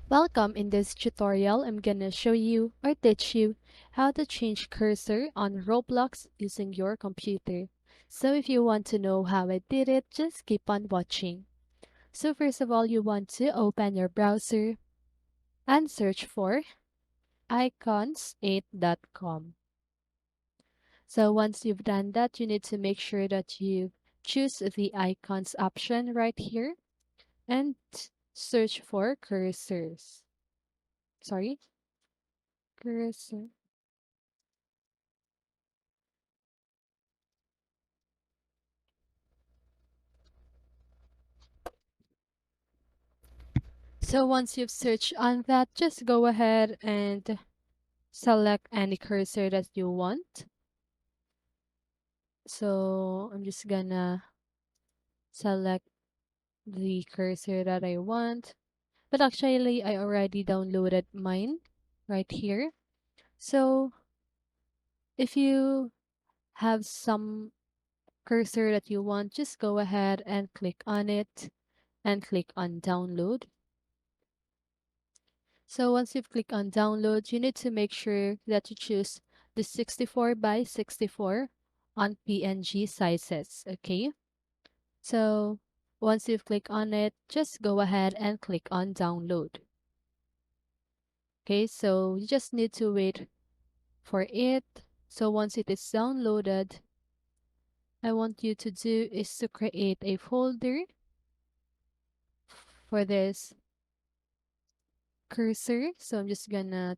Welcome. In this tutorial, I'm gonna show you or teach you how to change cursor on Roblox using your computer. So if you want to know how I did it, just keep on watching. So first of all, you want to open your browser and search for icons8.com. So once you've done that, you need to make sure that you choose the icons option right here and search for cursors. Sorry, cursor. So once you've searched on that, just go ahead and select any cursor that you want. So I'm just gonna select the cursor that I want. But actually, I already downloaded mine right here. So if you have some cursor that you want, just go ahead and click on it and click on download. So once you've clicked on download, you need to make sure that you choose the 64 by 64 on PNG sizes, okay? So once you've clicked on it, just go ahead and click on download. Okay, so you just need to wait for it. So once it is downloaded, I want you to do is to create a folder for this cursor. So I'm just gonna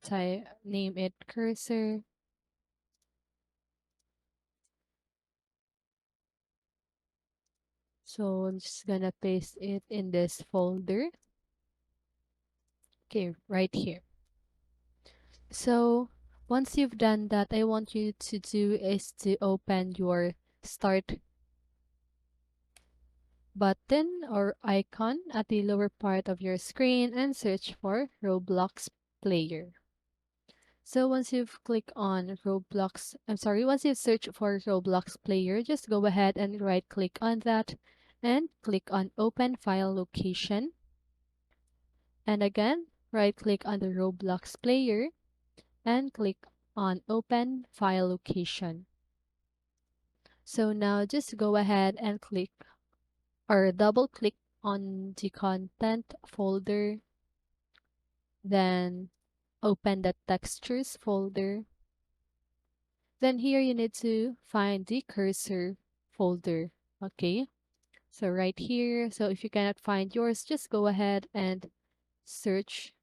name it cursor. So I'm just gonna paste it in this folder. Okay, right here. So once you've done that, I want you to do is to open your start button or icon at the lower part of your screen and search for Roblox Player. So once you've clicked on once you've searched for Roblox Player, just go ahead and right click on that and click on Open File Location. And again, right click on the Roblox Player and click on Open File Location. So now just go ahead and click or double click on the content folder, then open the textures folder. Then here you need to find the cursor folder. Okay, so right here. So if you cannot find yours, just go ahead and search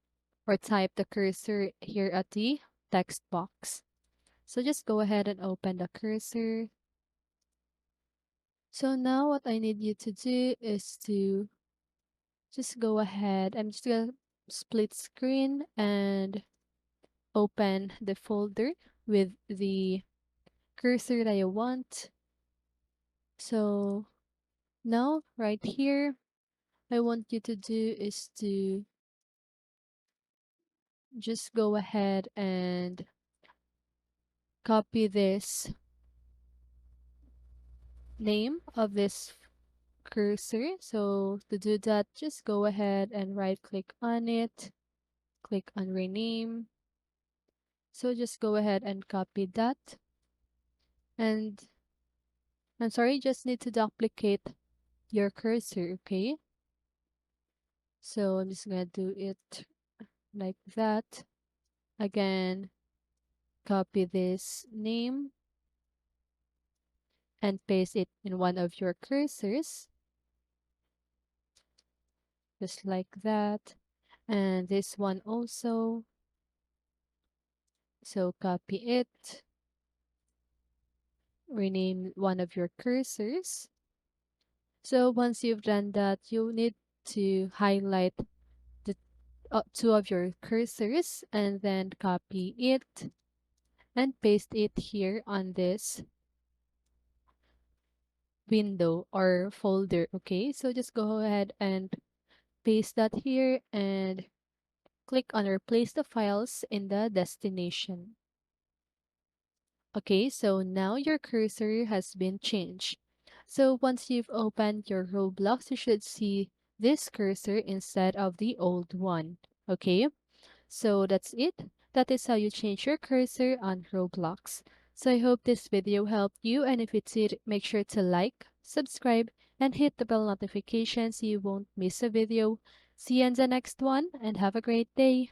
or type the cursor here at the text box. So just go ahead and open the cursor. So now what I need you to do is to just go ahead. I'm just gonna split screen and open the folder with the cursor that you want. So now right here, I want you to do is to just go ahead and copy this name of this cursor. So to do that, just go ahead and right click on it, click on rename. So just go ahead and copy that. And I'm sorry, just need to duplicate your cursor, okay? So I'm just gonna do it like that. Again, copy this name and paste it in one of your cursors, just like that. And this one also. So copy it, rename one of your cursors. So once you've done that, you need to highlight the two of your cursors and then copy it and paste it here on this window or folder. Okay, so just go ahead and paste that here and click on replace the files in the destination. Okay, so now your cursor has been changed. So once you've opened your Roblox, you should see this cursor instead of the old one. Okay, so that's it. That is how you change your cursor on Roblox. So I hope this video helped you, and if it did, make sure to like, subscribe, and hit the bell notification so you won't miss a video. See you in the next one, and have a great day.